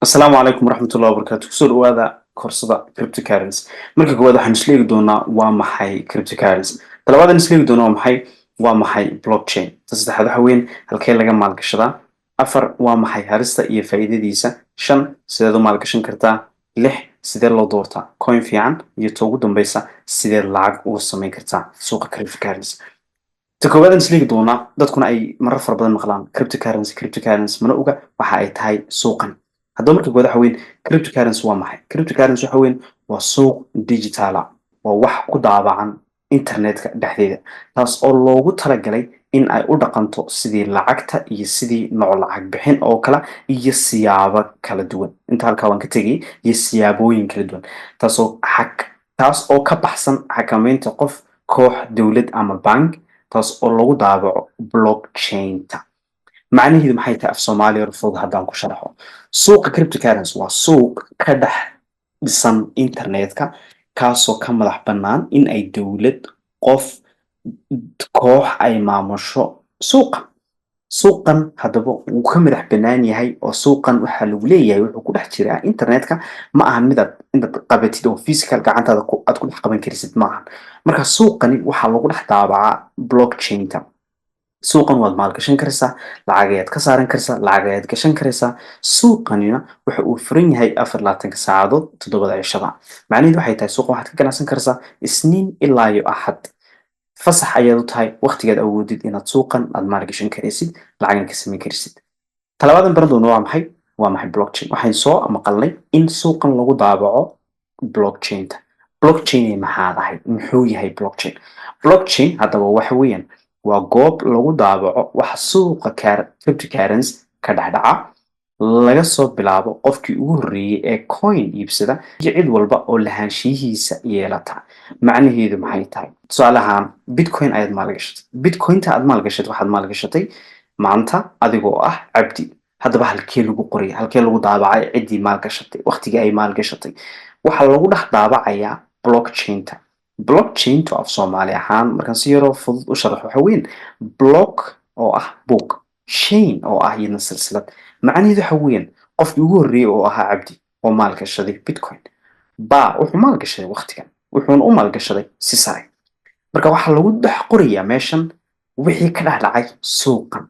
Asalaamu calaykum waraxmatullahi wabarakaatu. Kusoo dhawaada koorsada cryptocurrency. Marka koowaad waxaan isleegi doonaa waa maxay cryptocurrency. Talabaad aan isleegi doonaa waa maxay blockchain. Ta saddexaad waxa weyn halkee laga maalgashadaa. Afar waa maxay harista iyo faa'iidadiisa. Shan sideed u maalgashan kartaa. Lix sidee loo doortaa coin fiican iyo ta ugu dambeysa sidee lacag uga samayn kartaa suuqa cryptocurrency. Ta koowaad aan isleegi doonaa dadkuna ay marar fara badan maqlaan cryptocurrency mana oga waxa ay tahay suuqan. haddaba marka koowaad waxa weyn cryptocurrency waa maxay cryptocurrency waxa weyn waa suuq digital ah waa wax ku daabacan internetka dhexdeeda taas oo loogu talagalay in ay u dhaqanto sidii lacagta iyo sidii nooc lacag bixin oo kala iyo siyaabo kala duwan inta halkaa waan ka tegay iyo siyaabooyin kala duwan taas oo ka baxsan xakameynta qof koox dowlad ama bank taas oo lagu daabaco blockchain-ta macnaheedu maxay tahay af Soomaaliya fudud haddaan ku sharaxo suuqa cryptocurrency waa suuq ka dhex dhisan internetka kaasoo ka madax bannaan in ay dowlad qof koox ay maamusho suuqan haddaba wuu ka madax bannaan yahay oo suuqan waxaa lagu leeyahay wuxuu ku dhex jiraa internetka ma ahan midaad qabatid oo physical gacantaada aad ku dhex qaban karisid maahan marka suuqani waxaa lagu dhex daabacaa blockchain-ta suuqan waad maalgashan karaysaa lacag ayaad ka saaran karaysaa lacag ayaad gashan karaysaa suuqanina waxa uu furan yahay 24 saacadood 7 cishada macnaheedu waxay tahay suuqan waxaad ka ganacsan karaysaa isniin ilaa iyo axad fasax ayaad u tahay waqtigaad awoodid inaad suuqan aad maalgashan karaysid lacagna ka samayn karaysid talabaadan baran doono waa maxay blockchain waxaan soo maqalnay in suuqan lagu daabaco blockchain-ta blockchain maxaa tahay muxuu yahay blockchain haddaba waxa weeyaan waa goob lagu daabaco waxa suuqa cryptocurrency ka dhexdhaca laga soo bilaabo qofkii ugu horreeyay ee coin iibsada iyo cid walba oo lahaanshiyihiisa yeelata macnaheedu maxay tahay tusaale ahaan bitcoin ayaad maalgashatay bitcointa aad maalgashatay waxaad maalgashatay maanta adigoo ah cabdi haddaba halkee lagu qoraya halkee lagu daabacay ciddii maalgashatay waqtigii ay maalgashatay waxaa lagu dhex daabacayaa blockchain-ta blockchain-tu af Soomaali ahaan markaan si yaroo fudud u sharaxo waxa weyn block oo ah book chain oo ah iyadna silsilad macnaheedu waxa weyn qofkii ugu horreeyay oo ahaa cabdi oo maalgashaday bitcoin wuxuu maalgashaday waqtigan wuxuuna u maalgashaday si sare marka waxaa lagu dhex qorayaa meeshan wixii ka dhex dhacay suuqan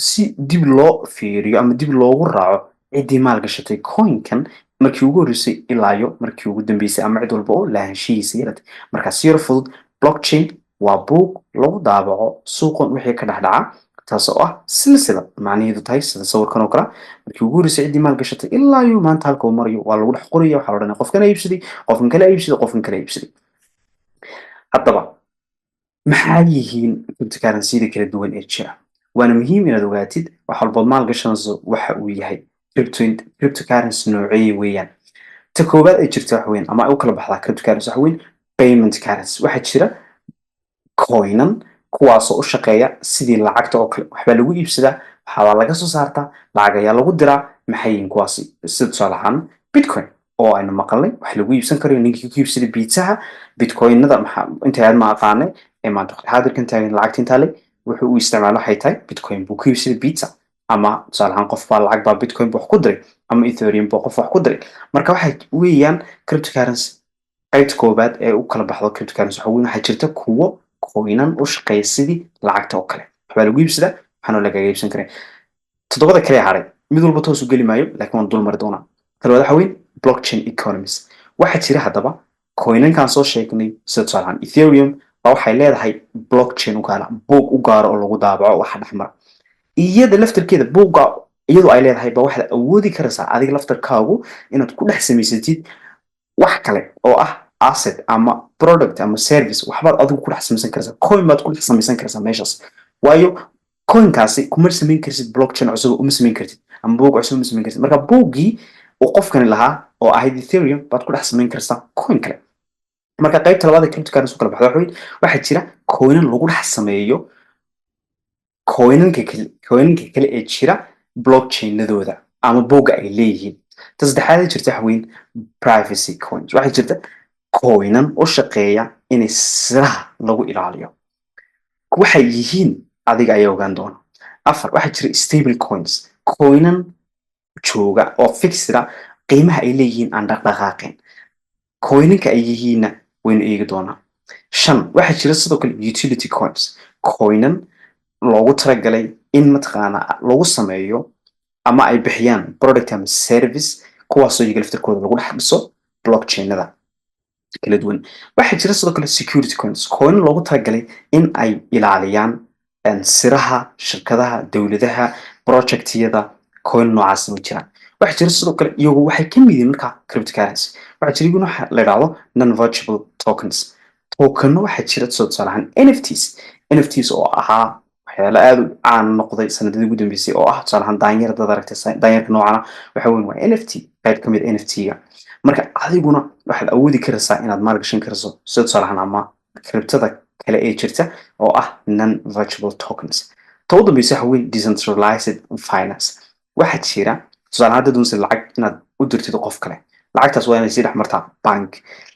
si dib loo fiiriyo ama dib loogu raaco ciddii maalgashatay coinkan markii ugu horreysay ilaa iyo markii ugu dambeysay ama cid walba oo lahaanshihiisa yeelatay marka si yar fudud blockchain waa buug lagu daabaco suuqan wixii ka dhex dhaca taas oo ah silsilad macnaheedu tahay sida sawirkan oo kale markii ugu horreysay ciddii maalgashatay ilaa iyo maanta halka uu marayo waa lagu dhex qoraya waxaa la odhanaya qofkan iibsaday qofkan kale iibsaday haddaba maxaa yihiin cryptocurrency-da kala duwan ee jira waana muhiim inaad ogaatid wax walbood maalgashanayso waxa uu yahay cryptocurrency noocee weeyaan ta koowaad ay jirta wax weyn ama ay u kala baxdaa cryptocurrency wax weyn payment currency waxaa jira coinan kuwaasoo u shaqeeya sidii lacagta oo kale waxbaa lagu iibsadaa waxaa laga soo saartaa lacag ayaa lagu diraa maxay yihiin kuwaasi sida tusaale ahaan bitcoin oo aynu maqalnay wax lagu iibsan karayo ninkii ku iibsaday biitsaha bitcoinada inta aad ma aqaanay ee maanta xaadirkan taagan lacagta intaa le wuxuu u isticmaalo waxay tahay bitcoin buu ku iibsaday biitsa ama tusaale ahaan qof baa lacag baa bitcoin wax ku diray ama ethereum baa qof wax ku diray marka waxay weeyaan cryptocurrency qaybta koowaad ee u kala baxdo cryptocurrency waxaa jirta kuwo coinan u shaqeeya sidii lacagta oo kale waxbaa lagu iibsadaa waxaana lagaga iibsan karaa toddobada kale haray mid walba toos u geli maayo laakiin waan dul mari doonaa talabaad waxa weyn blockchain economies waxaa jira haddaba coinankaan soo sheegnay sida tusaale ahaan ethereum baa waxay leedahay blockchain u gaara buug u gaaro oo lagu daabaco waxa dhexmara iyada laftarkeeda buugga iyadoo ay leedahay ba waxaad awoodi karaysaa adiga laftarkaagu inaad ku dhex samaysatid wax kale oo ah asset ama product ama service waxbaad adigu ku dhex samaysan karaysaa coin baad ku dhex samaysan karaysaa meeshaas waayo coinkaasi kuma samayn kartid blockchain cusub uma samayn kartid ama buug cusub uma samayn kartid marka buuggii uu qofkani lahaa oo ahayd ethereum baad ku dhex samayn karaysaa coin kale marka qaybta labaad ee cryptocurrency kala baxda waxaa jira coinan lagu dhex sameeyo coinanka kale ee jira blockchainadooda ama buugga ay leeyihiin ta saddexaad jirta wax weyn privacy coins waxaa jirta coinan u shaqeeya in siraha lagu ilaaliyo waxay yihiin adiga ayaa ogaan doona afar waxaa jira stable coins coinan jooga oo fixida qiimaha ay leeyihiin aan dhaqdhaqaaqeen. Coininka ay yihiinna waynu eegi doonaa. 5 waxaa jira sidoo kale utility coins, coinan loogu talagalay in mataqaanaa lagu sameeyo ama ay bixiyaan product ama service, kuwaasoo iyaga laftirkooda lagu dhex dhiso blockchainada kala duwan. Waxaa jira sidoo kale security coins, coin loogu talagalay in ay ilaaliyaan siraha shirkadaha, dowladaha, projectyada, coin noocaas ma jiraan. waxaa jira sidoo kale iyagu waxay ka mid yihiin markaa cryptocurrency. waxaa jira iyaguna waxa la yidhaahdo non-fungible tokens. tokenno waxaa jira tusaale ahaan NFTs oo ahaa waxyaalo aad u caan noqday sanadadii ugu dambeysay, oo ah tusaale ahaan daanyar dad aragtay daanyarka noocana waxa weyn waa NFT, qayb ka mid NFT-ga. marka adiguna waxaad awoodi karaysaa inaad maalgashan karayso sida tusaale ahaan ama cryptada kale ee jirta oo ah non-fungible tokens. ta u dambeysa waxa weyn decentralized finance. waxaa jira tusaale ahaan dad unse lacag inaad u dirtid qof kale, lacagtaas waa inay sii dhex martaa bank.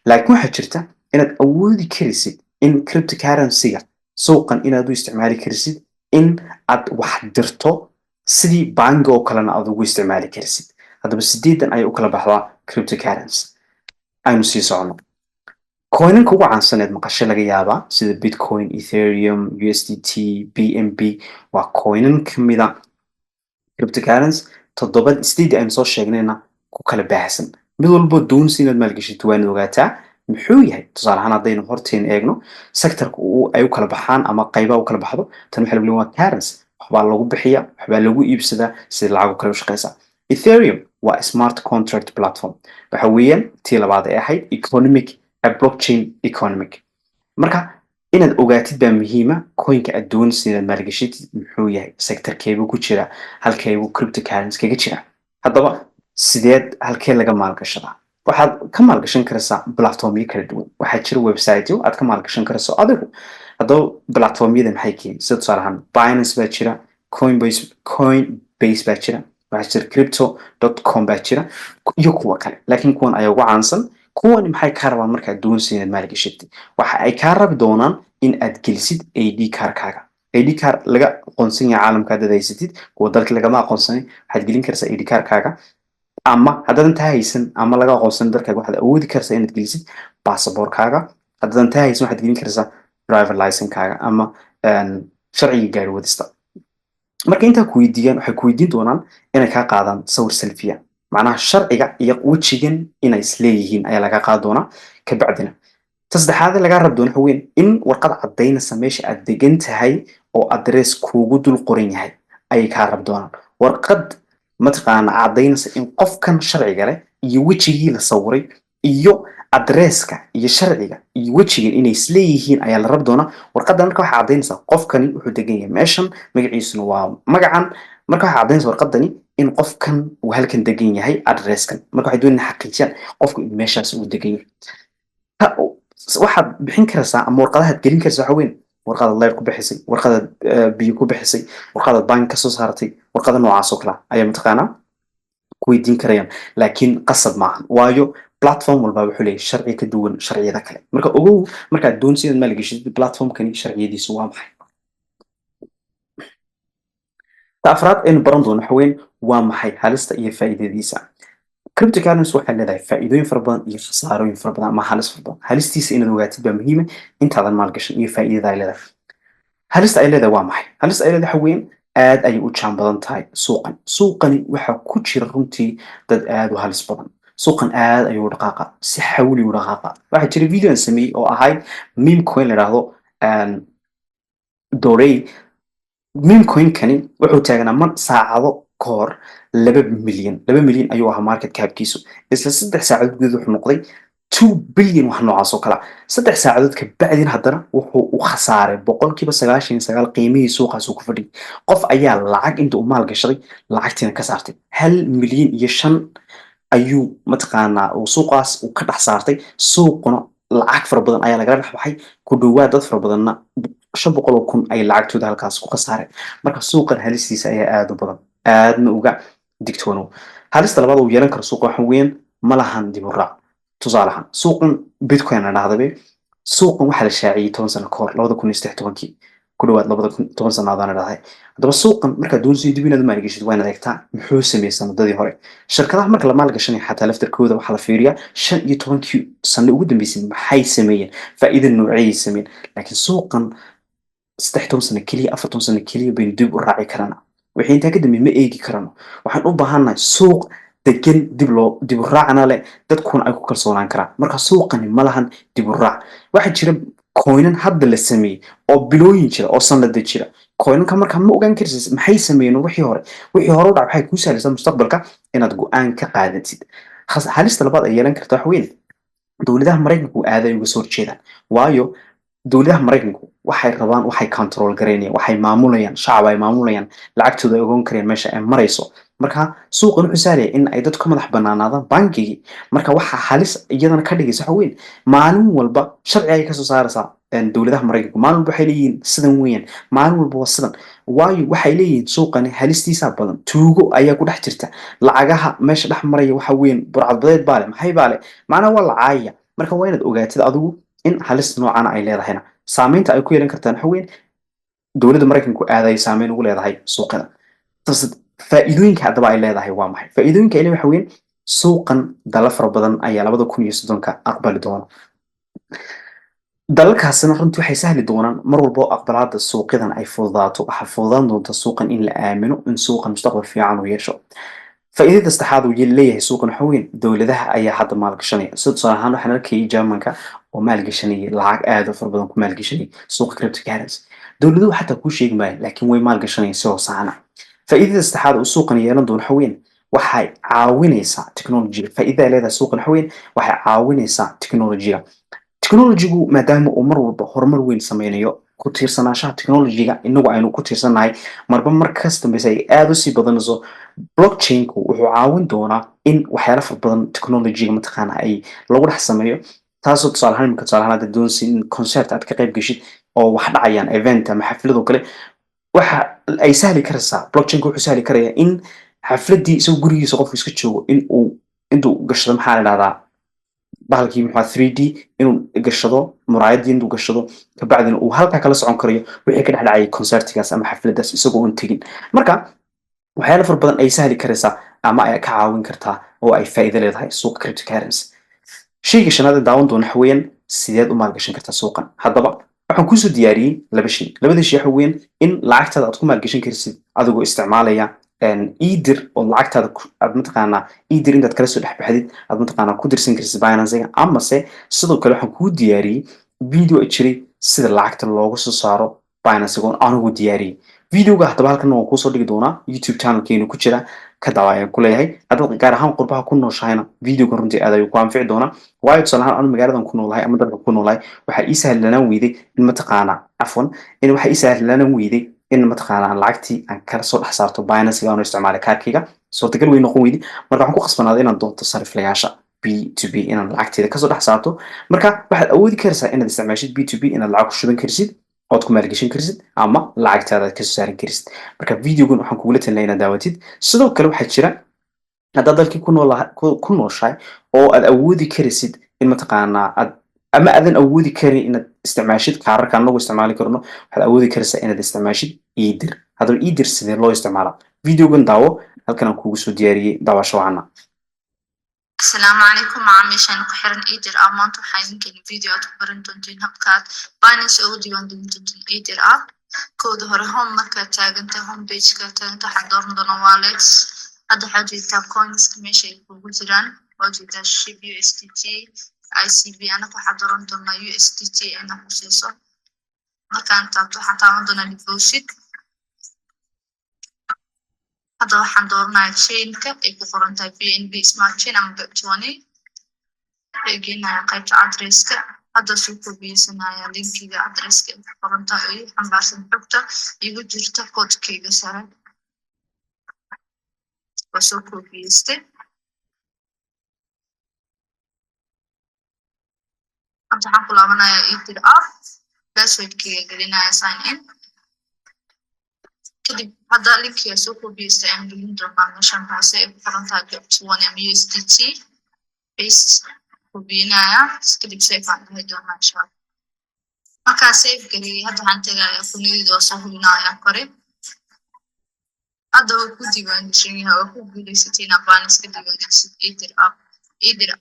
laakiin waxaa jirta inaad awoodi karaysid in cryptocurrency-ga suuqan inaad u isticmaali karaysid in aad wax dirto sidii bangi oo kalena aad ugu isticmaali karaysid. haddaba 8 ayay u kala baxdaa cryptocurrency. aynu sii socono. coinanka ugu caansaneed maqasho laga yaabaa sida bitcoin, ethereum, USDT, BNB waa coinan ka mida cryptocurrency. 8 aynu soo sheegnayna ku kala baahsan. mid walbo doonaysa inaad maalgashito waana ogaataa muxuu yahay. tusaale ahaan haddaynu horteen eegno sectorka ay u kala baxaan ama qaybaha u kala baxdo, tan waxa lagu leeyahay waa currency, waxbaa lagu bixiya, waxbaa lagu iibsadaa, sida lacag u kala shaqeysa. Ethereum waa smart contract platform, waxa weeyaan tii labaad ee ahayd economic blockchain economic. marka inaad ogaatid baa muhiima coinka aad doonaysa inaad maalgashitid muxuu yahay, sectorkeebuu ku jira, halkeebuu cryptocurrency kaga jira. haddaba sideed halkee laga maalgashadaa? waxaad ka maalgashan karaysaa platformyo kala duwan. waxaa jira websiteyo aad ka maalgashan karayso adigu. haddaba platformyada maxay keenin? sida tusaale ahaan Binance baa jira, Coinbase baa jira, waxaa jira crypto.com baa jira iyo kuwa kale, laakiin kuwan ayaa ugu caansan. kuwani maxay kaa rabaan markaad doonaysa inaad maalgashatid? waxa ay kaa rabi doonaan in aad gelisid ID cardkaaga. ID card laga aqoonsan yahay caalamka haddaad haysatid, kuwa dalka lagama aqoonsanin, waxaad gelin karaysaa ID cardkaaga. ama haddaadan taa haysan ama laga aqoonsan dalkaaga, waxaad awoodi karaysaa inaad gelisid baasaboorkaaga. haddaadan taa haysan waxaad gelin karaysaa driver license-kaaga ama sharciga gaari wadista. marka intaa ku weydiiyaan waxay ku weydiin doonaan inay kaa qaadaan sawir selfie, macnaha sharciga iyo wejigan inay isleeyihiin ayaa laga qaadi doonaa. kabacdina ta saddexaad lagaa rabi doono waxa weyn in warqad caddaynaysa meesha aad degan tahay oo adrees kuugu dul qoran yahay ayay kaa rabi doonaan. warqad mataqaana caddaynaysa in qofkan sharciga leh iyo wejigii la sawiray iyo adreeska iyo sharciga iyo wejigan inay isleeyihiin ayaa la rabi doonaa. warqadan marka waxay caddaynaysaa qofkani wuxuu degan yahay meeshan, magaciisuna waa magacan. marka waxay caddaynaysaa warqadani in qofkan uu halkan degan yahay adreeskan. marka waxay doonayaan xaqiijiyaan qofku in meeshaas uu degan yahay. waxaad bixin karaysaa ama warqadahaad gelin karaysaa waxa weyn warqadaad leer ku bixisay, warqadaad biyo ku bixisay, warqadaad bank ka soo saartay, warqada noocaas oo kale ayaa mataqaanaa ku weydiin karayaan. laakiin qasab maahan, waayo platform walba wuxuu leeyahay sharci ka duwan sharciyada kale. marka ogow markaad doonaysid inaad maalgashitid platformkani sharciyadiisu waa maxay. ta afraad aynu baran doono waxa weyn waa maxay halista iyo faa'iidadiisa. cryptocurrency waxay leedahay faa'iidooyin fara badan iyo khasaarooyin fara badan ama halis fara badan. halistiisa inaad ogaatid baa muhiima intaadan maalgashan iyo faa'iidada ay leedahay. halista ay leedahay waa maxay? halista ay leedahay waxa weyn aad ayay u jaan badan tahay suuqan. suuqani waxaa ku jira runtii dad aad u halis badan. suuqan aad ayuu dhaqaaqa, si xawli u dhaqaaqa. waxaa jira video aan sameeyey oo ahayd meme coin la yidhaahdo Dorey. meme coin-kani wuxuu taagnaa saacado ka hor 2 milyan ayuu ahaa market capkiisu. isla 3 saacadood gudahood wuxuu noqday 2 bilyan wax noocaas oo kale. 3 saacadood ka bacdin haddana wuxuu u khasaaray 99% qiimihii suuqaas uu ku fadhiyay. qof ayaa lacag inta uu maal gashaday lacagtiina ka saartay 1.5 milyan ayuu mataqaanaa uu suuqaas uu ka dhex saartay. suuquna lacag fara badan ayaa lagala dhex baxay, ku dhawaad dad fara badanna 500,000 ay lacagtooda halkaas ku khasaareen. marka suuqan halistiisa ayaa aad u badan, aadna uga digtoonow. halista labaad uu yeelan karo suuqa waxa weyn ma lahan dib u raac. tusaale ahaan suuqan bitcoin la dhahdabe, suuqan waxaa la shaaciyey 10 sano ka hor 2013. ku dhawaad 2010 sanaadaan dhahay haddaba suuqan markaad doonaysid dib inaad maalgashid waa inaad eegtaa muxuu sameeyey sanadadii hore shirkadaha marka la maalgashanaya xataa laftarkooda waxaa la fiiriyaa 15 sano ugu dambeysay maxay sameeyeen faa'iido noociyay sameeyeen laakiin suuqan 16 sano keliya 14 sano keliya baynu dib u raaci karana wixii intaa ka dambeeyay ma eegi karano waxaan u baahannahay suuq degan dib u raacna leh dadkuna ay ku kalsoonaan karaan marka suuqani ma lahan dib u raac waxaa jira coinan hadda la sameeyey oo bilooyin jira oo sanada jira coinanka markaa ma ogaan karsid maxay sameeyeen wixii hore u dhac waxay kuu sahlaysaa mustaqbalka inaad go'aan ka qaadatid halista labaad ay yeelan karta wax weyn dowladaha maraykanku aaday uga soo horjeedaan waayo dowladaha maraykanku waxay rabaan waxay control gareynayaan waxay maamulayaan shacab ay maamulayaan lacagtooda ay ogaan kareen meesha ay marayso marka suuqan wuxuu sahlaya in ay dadku madax banaanaadaan bankigii marka waxaa halis iyadana ka dhigaysa waxa weyn maalin walba sharci ay kasoo saaraysaa dowladaha maraykanku maalin walba waxay leeyihiin sidan weeyaan maalin walba waa sidan waayo waxay leeyihiin suuqani halistiisa badan tuugo ayaa ku dhex jirta lacagaha meesha dhex maraya waxa weyn burcadbadeed baa leh maxay baa leh macnaha waa la caayaya marka waa inaad ogaatid adigu in halista noocana ay leedahayna saamaynta ay ku yeelan kartaan waxa weyn dowladda maraykanku aad ay saameyn ugu leedahay suuqada faa'iidooyinka haddaba ay leedahay waa maxay faa'iidooyinka ay leedahay waxa weyn suuqan dala fara badan ayaa 2030 aqbali doona dalalkaasina runtii waxay sahli doonaan mar walba oo aqbalaada suuqyadan ay fududaato waxaa fududaan doonta suuqan in la aamino in suuqan mustaqbal fiican uu yeesho faa'iidada saddexaad uu leeyahay suuqan waxa weyn dowladaha ayaa hadda maalgashanaya sida tusaale ahaan waxaan arkayay Germanka oo maalgashanaya lacag aad u fara badan ku maalgashanaya suuqa cryptocurrency dowladuhu xataa kuu sheegi maayo laakiin way maalgashanayaan si hoosana faa'iidada saddexaad uu suuqan yeelan doono waxa weyn waxay caawinaysaa technology faa'iidada leedahay suuqan waxa weyn waxay caawinaysaa technology-gu maadaama uu mar walba horumar weyn sameynayo ku tiirsanaanshaha technology-ga inagu aynu ku tiirsanahay marba markas dambeysa ay aad u sii badanayso blockchain-ku wuxuu caawin doonaa in waxyaalo fara badan technology-ga mataqaana ay lagu dhex sameeyo taasoo tusaale ahaan imika tusaale ahaan hadda doonaysid in concert aad ka qayb geshid oo wax dhacayaan event ama xaflad oo kale waxa ay sahli karaysaa blockchain-ku wuxuu sahli karayaa in xafladii isagoo gurigiisa qofku iska joogo intuu gashado maxaa la dhahdaa bahalkii muxuu 3D inuu gashado muraayadii intuu gashado kabacdina uu halkaa kala socon karayo wixii ka dhex dhacay concertigaas ama xafladaas isagoo aan tegin marka waxyaalo fara badan ay sahli karaysaa ama ay ka caawin kartaa oo ay faa'iido leedahay suuqa cryptocurrency shayga shanaad ee daawan doona waxa weeyaan sideed u maalgashan kartaa suuqan haddaba waxaan kusoo diyaariyey laba shay labada shay waxa weeyaan in lacagtaada aad ku maalgashan karsid adigoo isticmaalaya idir oo lacagtaada aad mataqaanaa idir intaad kala soo dhex baxdid aad mataqaanaa ku dirsan karsid Binance-ga amase sidoo kale waxaan kuu diyaariyey video jiray sida lacagta loogu soo saaro Binance-ga oo anigu diyaariyey videoga haddaba halkan waan kuusoo dhigi doonaa YouTube channelkeenu ku jira ka daawa ayaan ku leeyahay haddaad gaar ahaan qurbaha ku nooshahayna videoga runtii aad ayuu ku anfici doonaa waayo tusaale ahaan anu magaaladan ku noolahay ama dalka ku noolahay waxaa ii sahlanaan weyday in mataqaanaa cafwan in waxaa ii sahlanaan weyday in mataqaanaa aan lacagtii aan kala soo dhex saarto Binance-ga aan isticmaalay kaarkayga suurtagal way noqon weyday marka waxaan ku khasbanaaday inaan doonto sariflayaasha B2B inaan lacagteeda kasoo dhex saarto marka waxaad awoodi karaysaa inaad isticmaashid B2B inaad lacag ku shuban karsid ood ku maalgashan karsid ama lacagtaada kasoo saaran karsid marka videogan waxaan kugula talinayaa inaad daawatid sidoo kale waxaa jira haddaad dalkii ku nooshahay oo aad awoodi karaysid in mataqaanaa aad ama aadan awoodi karin inaad isticmaashid kaararka anagu isticmaali karno waxaad awoodi karaysaa inaad isticmaashid idir haddaba idir sidee loo isticmaalaa videogan daawo halkan aan kugu soo diyaariyey daawasho wacana السلام عليكم معاميشان كحرن إيدر أمانتو حاينكن فيديو أتبرن تنتين هبكات باينس أودي وندن تنتين إيدر كود هرهم مركا تاغنتا هم بيج كاتاغنتا حضورن دونا واليتس هذا حاجة تاب كوينز كميشي يقول جيران وجي تا شيب USDT ICB أنا كحضورن دونا USDT أنا كسيسو مركا انتابتو حتى دونا ديبوزيت هذا waxaan dooranayaa chain-ka ay ku qoran tahay BNB Smart Chain ama BEP20 waxay geenayaa qaybta address-ka hadda soo koobiyeysanayaa linkiga address-ka ay ku qoran tahay ay xambaarsan xogta igu jirta code-kayga sare waa soo koobiyeystay hadda waxaan ku laabanayaa Ether app password-kayga gelinayaa sign in kadib hadda linkiga soo koobiyeystay aan gelin doonaa meeshan hoose ay ku qoran tahay BEP20 ama USDT paste koobiyanayaa kadib save aan dhahay doonaa insha Allah markaa save geliyay hadda waxaan tagayaa kuniyada oo soo hubinayaa kore hadda waa ku diiwaangashan yahay oo ku guulaysatay inaad Binance ka diiwaangelisid Ether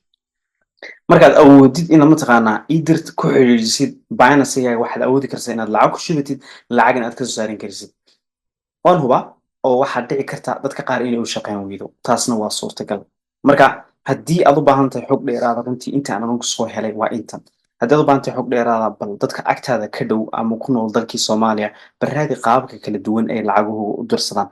markaad awoodid inaad mataqaanaa idirt ku xiriirisid Binance-gaaga waxaad awoodi kartaa inaad lacag ku shubatid lacag inaad ka soo saarin karsid waan huba oo waxaad dhici karta dadka qaar inay u shaqeyn weydo taasna waa suurtagal marka haddii aad u baahan tahay xog dheeraada runtii inta aan anigu soo helay waa intan haddii aad u baahan tahay xog dheeraada bal dadka agtaada ka dhow ama ku nool dalkii Soomaaliya baraadi qaababka kala duwan ee lacaguhu u dirsadaan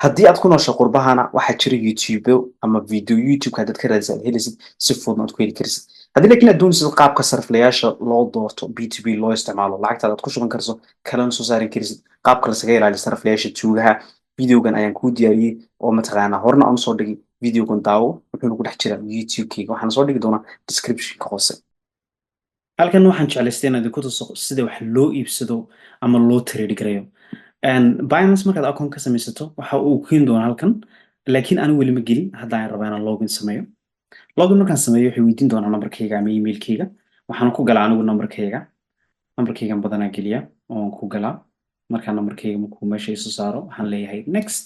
haddii aad ku noosho qurbahana waxaa jira YouTube ama video YouTube-ka dad ka raadsan helisid si fudud aad ku heli karsid haddii laakiin aad doonaysid qaabka sariflayaasha loo doorto B2B loo isticmaalo lacagtaada aad ku shuban karso kalena soo saarin karsid qaabka la isaga ilaaliyo sariflayaasha tuugaha videogan ayaan kuu diyaariyey oo mataqaanaa horna aan soo dhigay videogan daawo wuxuuna ku dhex jiraa YouTube-kayga waxaan soo dhigi doonaa description-ka hoose halkan waxaan jeclaystay inaad idinku tuso sida wax loo iibsado ama loo trade gareeyo Binance markaad account ka samaysato waxa uu keeni doonaa halkan laakiin aan weli ma gelin hadda aan rabaa inaan login sameeyo login markaan sameeyo wuxuu weydiin doonaa numberkayga ama emailkayga waxaan ku galaa anigu numberkaygan badanaa geliya oo ku galaa markaa numberkayga markuu meesha isu saaro waxaan leeyahay next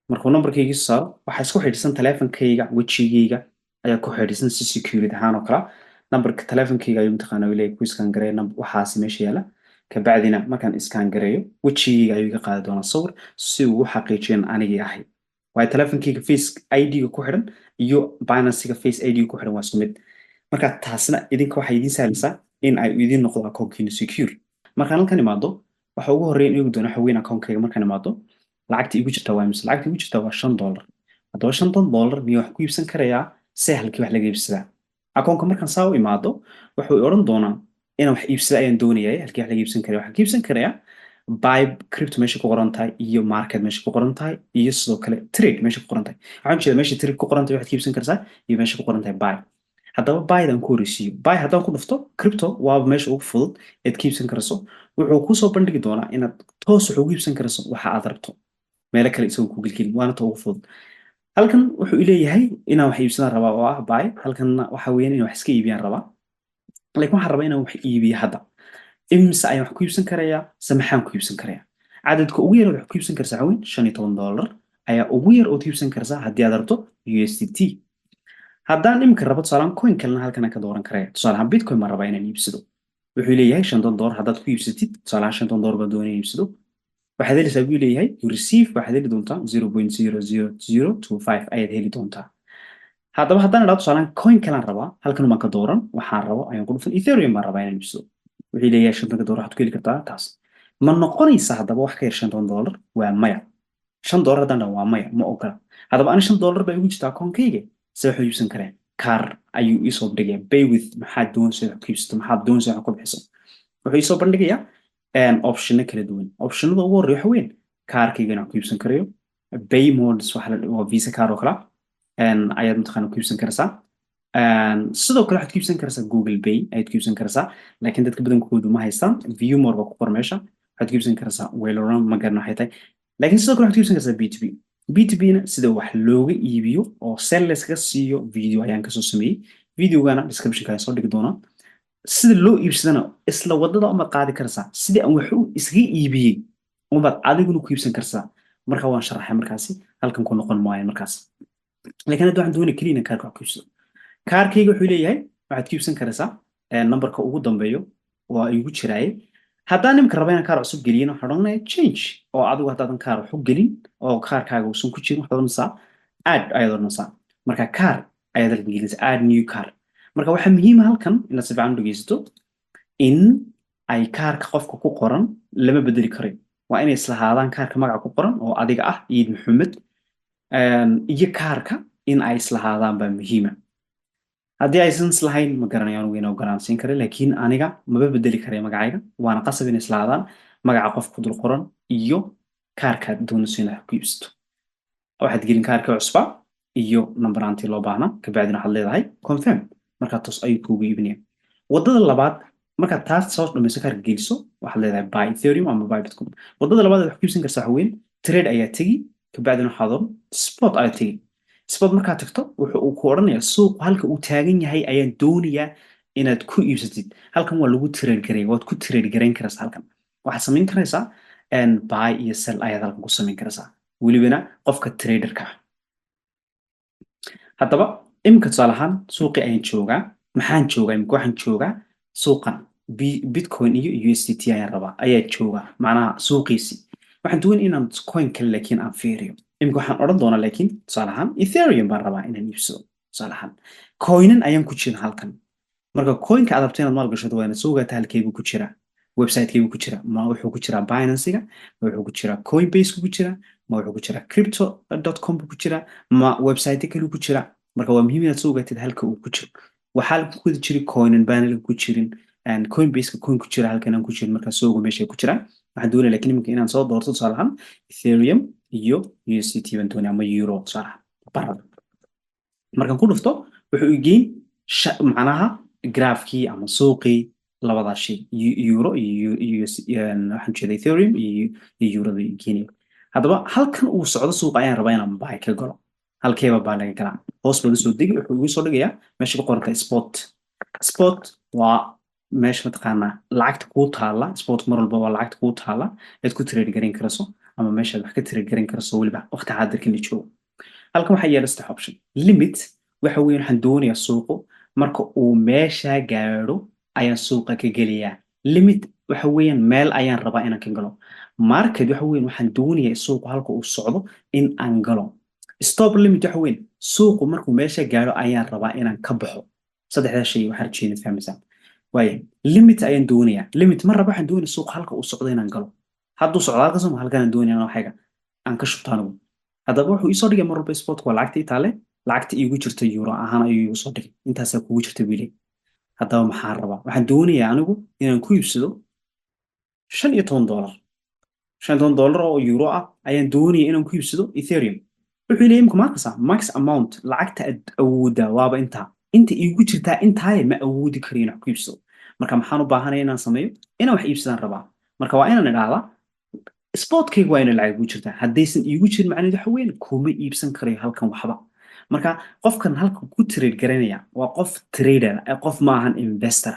markuu numberkayga isu saaro waxaa isku xidhiidhsan taleefankayga wejigayga ayaa ku xidhiidhsan si security ahaan oo kala numberka taleefankayga ayuu mataqaanaa uu leeyahay ku iskaan gareeya waxaasi meesha yaala kabacdina markaan iskaan gareeyo wejigayga ayuu iga qaadi doonaa sawir si uu u xaqiijiyo in anigii ahay waayo taleefankayga face ID-ga ku xidhan iyo Binance-ga face ID-ga ku xidhan waa isku mid marka taasna idinka waxay idiin sahlaysaa in ay idiin noqdo account-kiina secure markaan halkan imaado waxa ugu horreeya in igu doono xaween account-kayga markaan imaado lacagta igu jirta waa mise lacagta igu jirta waa $5 haddaba $5 miyaa wax ku iibsan karayaa se halkii wax laga iibsadaa account-ka markaan saa u imaado wuxuu odhan doonaa inaan wax iibsada ayaan doonayay halkii wax laga iibsan karaya waxaan ka iibsan karayaa buy crypto meesha ku qoran tahay iyo market meesha ku qoran tahay iyo sidoo kale trade meesha ku qoran tahay waxaan jeedaa meesha trade ku qoran tahay waxaad ka iibsan kartaa iyo meesha ku qoran tahay buy haddaba buydan ku horeysiiyo buy haddaan ku dhufto crypto waa meesha ugu fudud eed ka iibsan karayso wuxuu kuu soo bandhigi doonaa inaad toos wax ugu iibsan karayso waxa aad rabto meelo kale isagoo ku gelgelin waana ta ugu fudud halkan wuxuu leeyahay inaan wax iibsadaan rabaa oo ah buy halkanna waxa weeyaan inaan wax iska iibiyaan rabaa laakiin waxaan rabaa inaan wax iibiyo hadda imse ayaan wax ku iibsan karayaa se maxaan ku iibsan karayaa cadadka ugu yar wax ku iibsan karsaa haween $15 ayaa ugu yar oo iibsan karsaa haddii aad rabto USDT haddaan imika rabo tusaalaan coin kalena halkan aan ka dooran karaya tusaalahaan bitcoin ma rabaa inaan iibsado wuxuu leeyahay $5 haddaad ku iibsatid tusaalahaan $5 baa doonaya iibsado waxaad helaysaa buu leeyahay you receive waxaad heli doontaa 0.00025 ayaad heli doontaa haddaba haddaan idhaahdo tusaalaan coin kalaan rabaa halkan umaan ka dooran waxaan rabo ayaan ku dhufan ethereum baan rabaa inaan iibsado wuxuu leeyahay $5 waxaad ku heli kartaa taas ma noqonaysa haddaba wax ka yar $5 waa maya $5 haddaan dhaho waa maya ma ogola haddaba ani $5 baa igu jirtaa account-kayga se waxuu iibsan kareen kaar ayuu iisoo bandhigaya pay with maxaad doonaysa wax ku iibsato maxaad doonaysa wax ku bixiso wuxuu iisoo bandhigayaa optionno kala duwan optionada ugu horreeya waxa weyn kaarkayga inaan ku iibsan karayo pay modes waxa la dhaho visa card oo kala ayaad mataqaana ku iibsan karaysaa sidoo kale waxaad ku iibsan karaysaa Google Pay ayaad ku iibsan karaysaa laakiin dadka badankoodu ma haystaan Viewmore baa ku qoran meesha waxaad ku iibsan karaysaa Wellrun ma garana waxay tahay laakiin sidoo kale waxaad ku iibsan karaysaa B2B B2B-na sida wax looga iibiyo oo sell layskaga siiyo video ayaan kasoo sameeyey videogana description-ka ayaan soo dhigi doonaa sida loo iibsadana isla wadada umaad qaadi karaysaa sidii aan wax u iskaga iibiyey umaad adiguna ku iibsan karaysaa marka waan sharaxay markaasi halkan ku noqon maayo markaas laakiin hadda waxaan doonaya keliya inaan kaarka wax ku iibsado kaarkayga wuxuu leeyahay waxaad ku iibsan karaysaa numberka ugu dambeeyo waa igu jiraaye haddaan imika raba inaan kaar cusub geliyana waxaan odhanaya change oo adigu haddaadan kaar wax u gelin oo kaarkaaga uusan ku jirin waxaad odhanaysaa add ayaad odhanaysaa marka kaar ayaad halkan gelinaysaa add new car marka waxaa muhiima halkan inaad si fiican u dhegeysato in ay kaarka qofka ku qoran lama bedeli karayo waa inay islahaadaan kaarka magaca ku qoran oo adiga ah Iid Maxamed iyo kaarka in ay islahaadaan baa muhiima haddii aysan islahayn ma garanayo anigu inaan ogolaansiin karo laakiin aniga maba bedeli karaya magacayga waana qasab inay islahaadaan magaca qofka ku dul qoran iyo kaarkaad doonayso inaad wax ku iibsato waxaad gelin kaarka cusba iyo number-aantii loo baahnaa kabacdina waxaad leedahay confirm markaa toos ayuu kuugu iibinaya wadada labaad markaad taas soo dhamayso kaarka geliso waxaad leedahay buy ethereum ama buy bitcoin wadada labaad wax ku iibsan kartaa haween trade ayaa tegi kabacdina waxaad oran spot ayaa tegi spot markaad tagto wuxuu ku oranayaa suuqu halka uu taagan yahay ayaan doonayaa inaad ku iibsatid halkan waa lagu trade gareey waad ku trade gareyn karaysaa halkan waxaad samayn karaysaa buy iyo sell ayaad halkan ku samayn karaysaa welibana qofka traderka ah haddaba iminka tusaale ahaan suuqii ayaan joogaa maxaan joogaa iminka waxaan joogaa suuqan bitcoin iyo USDT ayaan rabaa ayaa joogaa macnaha suuqiisii waxaan doonaya inaan coin kale laakiin aan fiiriyo iminka waxaan odhan doonaa laakiin tusaale ahaan ethereum baan rabaa inaan iibsado tusaale ahaan coinan ayaan ku jira halkan marka coinka aad rabto inaad maalgashado waa inaad soo ogaataa halkeebuu ku jiraa websitekeebuu ku jiraa ma wuxuu ku jiraa Binance-ga ma wuxuu ku jiraa Coinbase ku jiraa ma wuxuu ku jiraa crypto.com ku jiraa ma website kale ku jiraa marka waa muhiim inaad soo ogaatid halka uu ku jiro waxaa lagu wada jiray coinan baan ku jirin Coinbase coin ku jira halkan aan ku jirin marka soo ogo meesha ku jiraan waxaan doonayaa laakiin iminka inaan soo doorto tusaale ahaan Ethereum iyo USDT baan doonayaa ama euro tusaale ahaan markaan ku dhufto wuxuu igeyn macnaha graafkii ama suuqii labada shay euro iyo waxaan jeedaa Ethereum iyo euro igeynay haddaba halkan uu socdo suuqa ayaan rabaa inaan buy ka galo halkeeba baa laga galaa hoos baa soo degi wuxuu igu soo dhigayaa meesha ku qoran spot waa meesha mataqaanaa lacagta kuu taala spot mar walba waa lacagta kuu taala aad ku trade gareyn karayso ama meesha wax ka trade gareyn karayso waliba waqti xaadirkan la joogo halkan waxaa yaala saddex option limit waxa weeyaan waxaan doonayaa suuqu marka uu meesha gaadho ayaan suuqa ka geliyaa limit waxa weeyaan meel ayaan rabaa inaan ka galo market waxa weeyaan waxaan doonayaa suuqu halka uu socdo in aan galo stop limit waxa weeyaan suuqu markuu meesha gaadho ayaan rabaa inaan ka baxo saddexda shay waxaan rajeynaa fahmaysaa waaye limit ayaan doonayaa limit mar raba waxaan doonayaa suuqa halka uu socdo inaan galo hadduu socdo halka soo halkaan aan doonayaa waxayga aan ka shubto anigu haddaba wuxuu ii soo dhigay mar walba spot waa lacagta itaale lacagta iigu jirta euro ahaan ayuu iigu soo dhigay intaasaa kugu jirta wiilay haddaba maxaa rabaa waxaan doonayaa anigu inaan ku iibsado $15 $15 oo euro ah ayaan doonaya inaan ku iibsado Ethereum wuxuu leeyahay imka markasa max amount lacagta aad awoodaa waaba inta iigu jirtaa intaaye ma awoodi karo inaan ku iibsado marka maxaan u baahanaya inaan sameeyo inaan wax iibsadaan rabaa marka waa inaan idhaahdaa spotkayga waa inay lacag igu jirtaa haddaysan iigu jirin macnaheedu waxa weeyaan kuma iibsan karayo halkan waxba marka qofkan halka ku trade garanaya waa qof trader qof maahan investor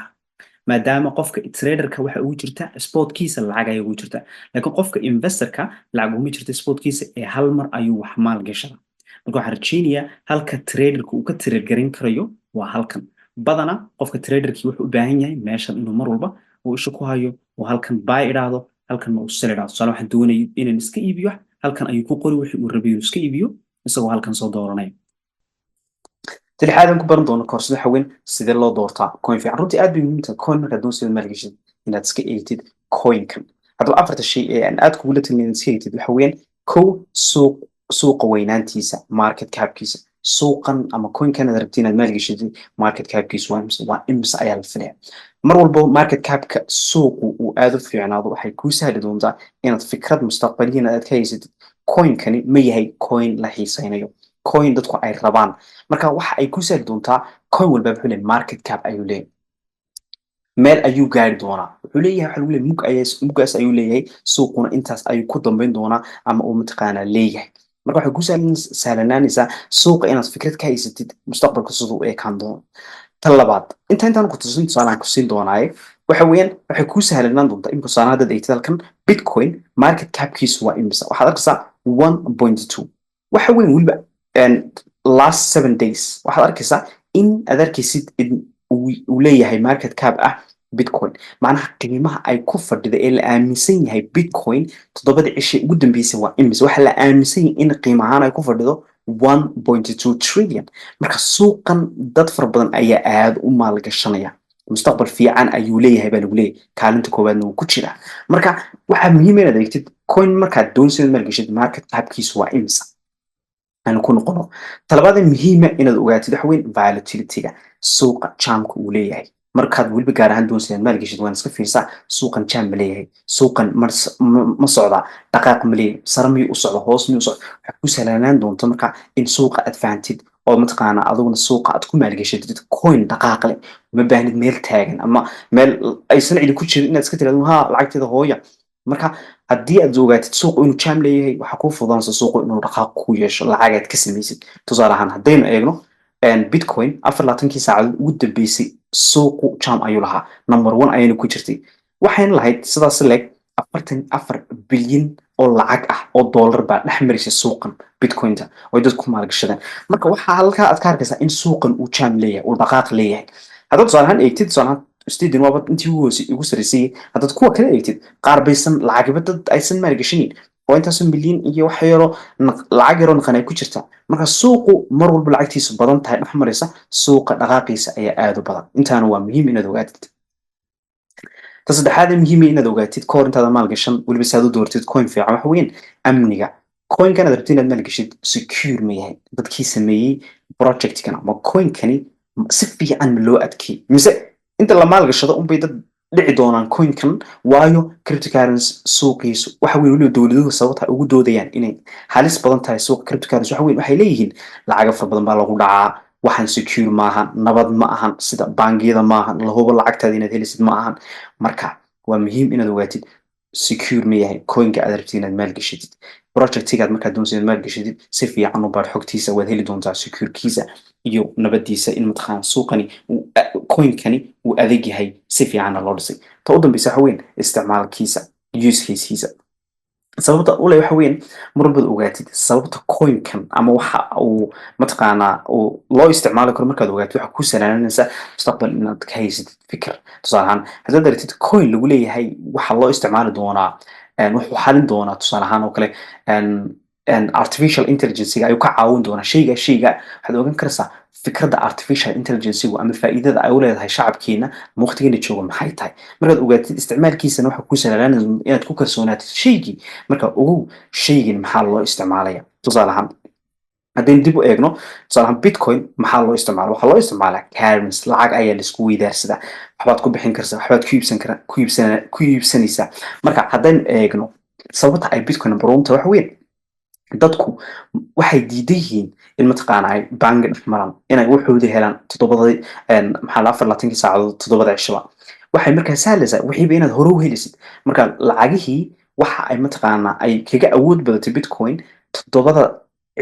maadaama qofka traderka waxa ugu jirta spotkiisa lacag ay ugu jirta laakiin qofka investorka lacag uma jirta spotkiisa ee hal mar ayuu wax maal gashada marka waxaan rajeynayaa halka traderka uu ka trade garan karayo waa halkan badana qofka traderkii wuxuu u baahan yahay meeshan inuu mar walba uu isha ku hayo oo halkan buy idhaahdo halkan uu sell idhaahdo tusaale waxaan doonayay inaan iska iibiyo halkan ayuu ku qori wixii uu rabay inuu iska iibiyo isagoo halkan soo dooranaya تلحادن كبرن دون كورس ده حوين سيد الله دورتا كوين في عروتي أدبي ممتع كوين مركز دون سيد مالجيش إن أتسكي إيتد كوين كم هذا أفرت الشيء أن أدك قولت إن نسيت الحوين كو سوق وينان تيسا ماركت كاب كيسا سوقا أما كوين كان دربتين المالجيش ماركت كاب كيس وإمس أيال الفناء مروا البو ماركت كاب سوق وآذو في عناضو حيكو سهل دون ذا إن فكرة مستقبلية أن أتكيسد كوين كان ميهي كوين لحيسين coin dadku ay rabaan marka waxa ay ku sahli doontaa coin walba wuxuu leeyahay market cap ayuu leeyahay meel ayuu gaari doonaa wuxuu leeyahay waxa lagu leeyahay mugaas ayuu leeyahay suuquna intaas ayuu ku dambeyn doonaa ama uu mataqaanaa leeyahay marka waxa ku sahlanaanaysaa suuqa inaad fikrad ka haysatid mustaqbalka siduu u ekaan doono tan labaad intaan ku tusin tusaalaan ku siin doonaaye waxa weeyaan waxay ku sahlanaan doontaa in kusaanada daytadalkan bitcoin market capkiisu waa imisa waxaad arkaysaa 1.2 waxa weyn waliba and last 7 days waxaad arkaysaa in aad arkaysid uu leeyahay market cap ah bitcoin macnaha qiimaha ay ku fadhida ee la aaminsan yahay bitcoin 7 cisho ugu dambeysay waa imisa waxa la aaminsan yahay in qiimahaan ay ku fadhido 1.2 trillion marka suuqan dad fara badan ayaa aad u maalgashanaya mustaqbal fiican ayuu leeyahay baa lagu leeyahay kaalinta koowaadna uu ku jiraa marka waxaa muhiim inaad eegtid coin markaad doonaysid maalgashid market capkiisu waa imisa aan ku noqono talabaad muhiima inaad ogaatid waxa weyn volatility-ga suuqa jaamka uu leeyahay markaad waliba gaar ahaan doonaysid maalgashid waan iska fiirsaa suuqan jaam ma leeyahay suuqan ma socda dhaqaaq ma leeyahay sare miyuu u socdo hoos miyuu u socdo waxaa ku sahlanaan doonta marka in suuqa aad fahantid oo mataqaana aduguna suuqa aad ku maalgashatid coin dhaqaaq leh ma baahnid meel taagan ama meel aysan cili ku jirin inaad iska tiraahdo ha lacagteeda hooya marka haddii aad ogaatid suuqu inuu jaam leeyahay waxaa kuu fududaanaysa suuqu inuu dhaqaaq ku yeesho lacagaad ka samaysid tusaale ahaan haddaynu eegno bitcoin 24 saacadood ugu dambeysay suuqu jam ayuu lahaa number 1 ayayna ku jirtay waxayna lahayd sidaas leeg 44 bilyan oo lacag ah oo dollar baa dhex marisay suuqan bitcointa oo dadku maalgashadeen marka waxaa halkaa aad ka arkaysaa in suuqan uu jam leeyahay uu dhaqaaq leeyahay haddaad tusaale ahaan eegtid tusaale ahaan stadium waaba intii ugu sarreysay haddaad kuwa kale eegtid qaar baysan lacagiba dad aysan maalgashanayn oo intaasoo milyan iyo wax yaroo lacag yaroo naqan ay ku jirta marka suuqu mar walba lacagtiisu badan tahay dhex maraysa suuqa dhaqaaqiisa ayaa aad u badan intaana waa muhiim inaad ogaatid ta saddexaad ee muhiim inaad ogaatid kahor intaada maalgashan weliba si aad u doortid coin fiican waxa weeyaan amniga coinkan aad rabtid inaad maalgashid secure ma yahay dadkii sameeyey projectkan ama coinkani si fiican ma loo adkeeyey mise inta la maalgashado unbay dad dhici doonaan coinkan waayo cryptocurrency suuqiisu waxa weeye weliba dowladuhu sababta ugu doodayaan inay halis badan tahay suuqa cryptocurrency waxa weeye waxay leeyihiin lacaga fara badan baa lagu dhacaa waxaan secure maahan nabad ma ahan sida bangiyada maahan lahubo lacagtaada inaad helisid ma ahan marka waa muhiim inaad ogaatid secure ma yahay coinka aad rabtid inaad maalgashatid projectigaad markaad doonaysid inaad maalgashatid si fiican u baadh xogtiisa waad heli doontaa securekiisa iyo nabadiisa in mataqaan suuqani coinkani uu adeeg yahay si fiicanna loo dhisay ta u dambeysa waxa weyn isticmaalkiisa use casekiisa sababta ule waxa weyn mar walbaad ogaatid sababta coinkan ama waxa uu mataqaanaa uu loo isticmaali karo markaad ogaatid waxa ku salaalanaysa mustaqbal inaad ka haysatid fikir tusaale ahaan haddaad aragtid coin lagu leeyahay waxa loo isticmaali doonaa wuxuu xalin doonaa tusaale ahaan oo kale artificial intelligence ayuu ka caawin doonaa shayga waxaad ogaan karaysaa fikradda artificial intelligence ama faa'iidada ay u leedahay shacabkeena waqtigeena jooga maxay tahay markaad ogaatid isticmaalkiisana waxa ku salaalanaysa inaad ku kalsoonaatid shaygii marka ogow shaygan maxaa loo isticmaalaya tusaale ahaan haddaynu dib u eegno tusaale ahaan bitcoin maxaa loo isticmaala waxaa loo isticmaalaa currency lacag ayaa laisku weydaarsadaa waxbaad ku bixin karsaa waxbaad ku iibsanaysaa marka haddaynu eegno sababta ay bitcoin barunta waxa weyn dadku waxay diidan yihiin in mataqaana ay bangi dhex maraan inay wuxuudi helaan toddobadii maxaa la 24 saacadood toddobada cishaba waxay markaa sahlaysaa wixiiba inaad hore u helisid marka lacagihii waxa ay mataqaana ay kaga awood badatay bitcoin toddobada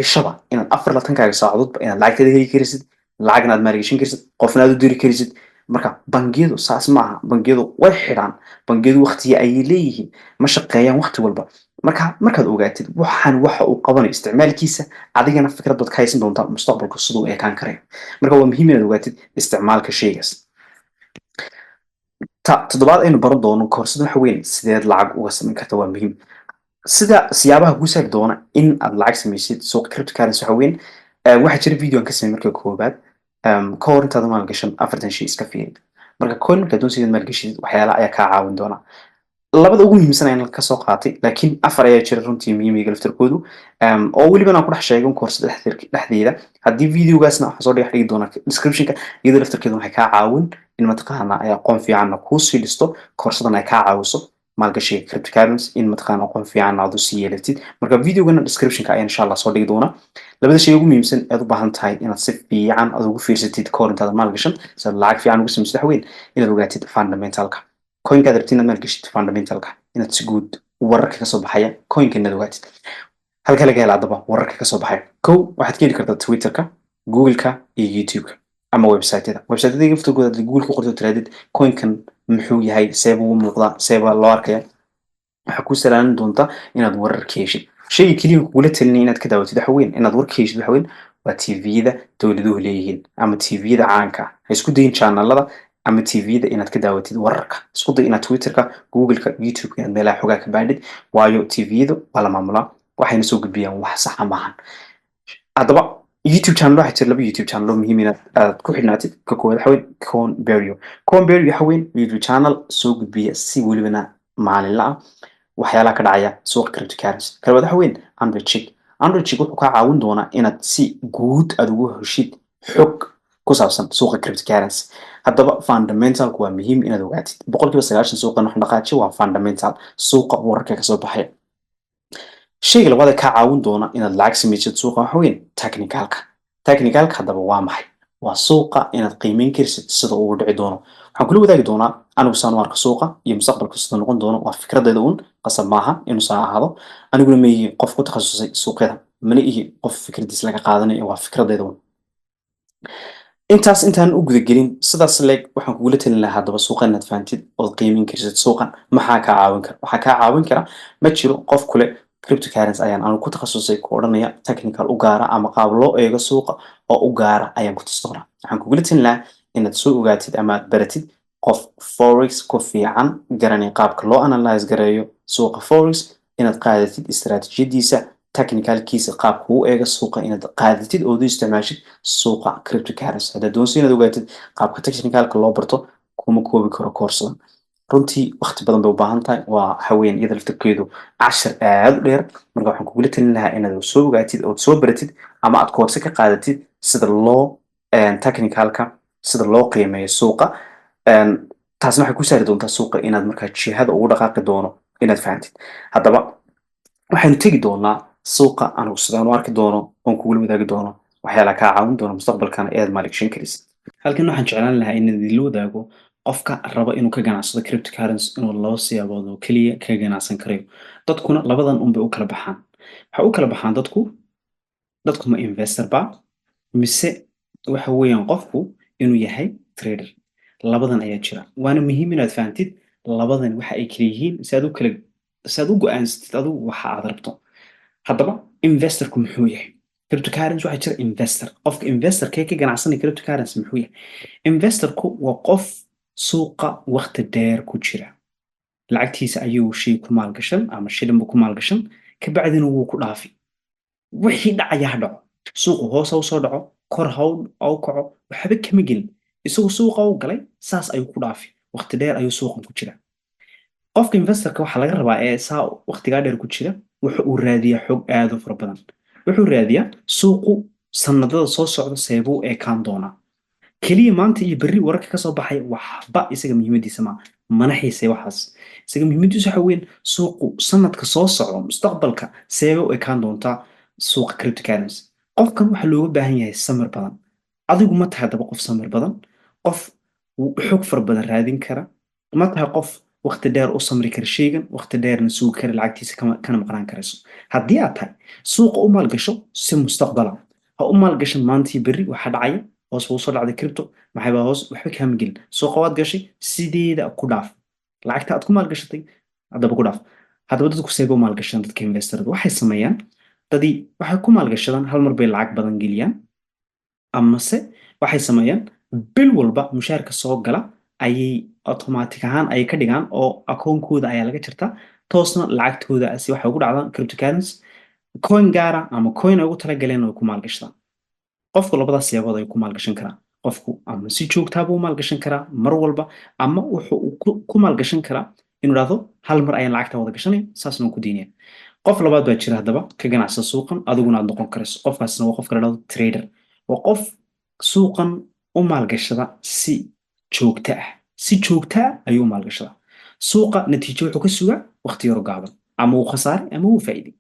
cishaba inaad 24 saacadoodba inaad lacagtada heli karisid lacagna aad maalgashan karisid qofna aad u diri karisid marka bangiyadu saas maaha bangiyadu way xidhaan bangiyadu waqtiga ayay leeyihiin ma shaqeeyaan waqti walba markaad ogaatid waxaan waxa uu qabanayo isticmaalkiisa adigana fikrad baad ka haysan doontaa mustaqbalku siduu ekaan karayo marka waa muhiim inaad ogaatid isticmaalka shaygaas toddobaad aynu baran doono koorsada waxa weyn sideed lacag uga samayn karta waa muhiim sida siyaabaha ku saari doona in aad lacag samaysid suuqa cryptocurrency waxa weyn waxaa jira video aan ka sameeyay marka koobaad ka hor intaad maalgashan 40 shay iska fiirin marka coin markaad doonaysid maalgashid waxyaalaha ayaa kaa caawin doona labada ugu muhiimsan ayaan ka soo qaatay laakiin afar ayaa jira runtii muhiimiga laftarkoodu oo weliba aan ku dhex sheegan koorsada dhexdeeda haddii videogaasna waxaan soo dhigi doonaa descriptionka iyadoo laftarkeedu waxay kaa caawin in mataqaana ay aqoon fiicanna kuu sii dhisto koorsadan ay kaa caawiso maalgashiga cryptocurrency in mataqaana aqoon fiican aad u sii yeelatid marka videogana descriptionka ayaan insha allah soo dhigi doonaa labada shay ugu muhiimsan aad u baahan tahay inaad si fiican aad ugu fiirsatid kahor intaada maalgashan si aad lacag fiican ugu samaysid wax weyn inaad ogaatid fundamentalka coinkaad rabtid inaad maalgashid fundamentalka inaad si guud wararka kasoo baxaya coinka inaad ogaatid halka laga hela haddaba wararka kasoo baxaya kow waxaad ka heli kartaa twitterka googleka iyo youtubeka ama websiteyada laftarkooda haddii google ku qorto tiraadid coinkan muxuu yahay seeba ugu muuqdaa seeba loo arkaya waxaa kuu salaalan doonta inaad warar ka heshid shayga keliya kugula talinaya inaad ka daawatid waxa weyn inaad war ka heshid waxa weyn waa tvda dowladuhu leeyihiin ama tvda caanka ha isku dayin channelada ama tvda inaad ka daawatid wararka isku day inaad twitterka googleka youtube inaad meelaha xogaa ka baadhid waayo tvda waa la maamulaa waxayna soo gudbiyaan wax saxa maahan haddaba youtube channel waxaa jira laba youtube channel oo muhiim inaad ku xidhnaatid ka koowaad waxa weyn Converio waxa weyn youtube channel soo gudbiya si welibana maalinla ah waxyaalaha ka dhacaya suuqa cryptocurrency kala waxa weyn Android wuxuu kaa caawin doonaa inaad si guud aad ugu heshid xog ku saabsan suuqa cryptocurrency haddaba fundamentalku waa muhiim inaad ogaatid 90% suuqan wax dhaqaaji waa fundamental suuqa wararka kasoo baxaya shayga labaad ka caawin doona inaad lacag samaysid suuqa waxa weyn technicalka haddaba waa maxay waa suuqa inaad qiimeyn karsid sida uu dhici doono waxaan kula wadaagi doonaa anigu saan u arko suuqa iyo mustaqbalka sida noqon doono waa fikradeeda uun qasab maaha inuu saa ahaado aniguna ma yihi qof ku takhasusay suuqyada mana ihi qof fikradiis laga qaadanayo waa fikradeeda uun intaas intaan u gudagelin sidaas leeg waxaan kugula talin lahaa haddaba suuqa inaad fahantid ood qiimin kartid suuqan maxaa kaa caawin kara waxaa kaa caawin kara ma jiro qof kule cryptocurrency ayaan anu ku takhasusay ku odhanaya technical u gaara ama qaab loo eego suuqa oo u gaara ayaan ku tusi doonaa waxaan kugula talin lahaa inaad soo ogaatid ama aad baratid qof forex ku fiican garanaya qaabka loo analyze gareeyo suuqa forex inaad qaadatid istaraatiijiyadiisa technicalkiisa qaabka uu eega suuqa inaad qaadatid oo u isticmaashid suuqa cryptocurrency haddaad doonaysid inaad ogaatid qaabka technicalka loo barto kuma koobi karo koorsadan runtii waqti badan bay u baahan tahay waa haween iyada laftirkeedu cashar aad u dheer marka waxaan kugula talin lahaa inaad soo ogaatid ood soo baratid ama aad koorse ka qaadatid sida loo technicalka sida loo qiimeeyo suuqa taasna waxay ku saari doontaa suuqa inaad markaa jihada ugu dhaqaaqi doono inaad fahantid haddaba waxaynu tegi doonaa suuqa anigu sidaan u arki doono oon kugula wadaagi doono waxyaala kaa caawin doona mustaqbalkana ee aad maalgashan karaysid halkan waxaan jeclaan lahaa in idinla wadaago qofka raba inuu ka ganacsado cryptocurrency inuu laba siyaabood oo keliya kaga ganacsan karayo dadkuna labadan unbay u kala baxaan waxay u kala baxaan dadku ma investor ba mise waxa weeyaan qofku inuu yahay trader labadan ayaa jira waana muhiim inaad fahantid labadan waxa ay kala yihiin si aad u go-aansatid adigu waxa aad rabto haddaba investorku muxuu yahay cryptocurrency waxaa jira investor qofka investorkee ka ganacsanaya cryptocurrency muxuu yahay investorku waa qof suuqa waqti dheer ku jira lacagtiisa ayuu shay ku maalgashan ama shilinba ku maalgashan kabacdina wuu ku dhaafi wixii dhacaya ha dhaco suuqu hoos ha usoo dhaco kor ha u kaco waxba kama gelin isagu suuqa u galay saas ayuu ku dhaafi waqti dheer ayuu suuqan ku jira qofka investorka waxaa laga rabaa ee saa waqtigaa dheer ku jira wuxa uu raadiyaa xog aad u fara badan wuxuu raadiyaa suuqu sanadada soo socda seebuu eekaan doonaa keliya maanta iyo berri wararka ka soo baxay waxba isaga muhiimadiisa mana xiisay waxaas isaga muhiimadiisu waxa weyn suuqu sanadka soo socda mustaqbalka seebuu eekaan doontaa suuqa cryptocurrency qofkan waxaa looga baahan yahay samir badan adigu ma tahay daba qof samir badan qof xog fara badan raadin kara ma tahay qof waqti dheer u samri kara shaygan waqti dheerna sugi kara lacagtiisa kana maqnaan karayso haddii aad tahay suuqa u maalgasho si mustaqbala ha u maalgashan maantii berri waxa dhacaya hoos buu soo dhacday crypto maxay baa hoos waxba kaama gelin suuqa waad gashay sideeda ku dhaaf lacagta aad ku maalgashatay haddaba ku dhaaf haddaba dadku seeba u maalgashaan dadka investorada waxay sameeyaan dadii waxay ku maalgashadaan hal mar bay lacag badan geliyaan amase waxay sameeyaan bil walba mushaarka soo gala ayay automatic ahaan ay ka dhigaan oo akoonkooda ayaa laga jirtaa toosna lacagtooda si waxay ugu dhacdaan cryptocurrency coin gaara ama coin ay ugu talagaleen oo ku maalgashadaan qofku labadaas siyaabood ay ku maalgashan karaan qofku ama si joogtaa buu maalgashan karaa mar walba ama wuxuu ku maalgashan karaa inuu dhahdo hal mar ayaan lacagta wada gashanaya saasna ku diinaya qof labaad baa jira haddaba ka ganacsada suuqan adiguna aad noqon karayso qofkaasna waa qofka la dhahdo trader waa qof suuqan u maalgashada si joogta ah si joogta ah ayuu u maalgashadaa suuqa natiijo wuxuu ka sugaa waqti yaro gaaban ama uu khasaaray ama uu faa'iiday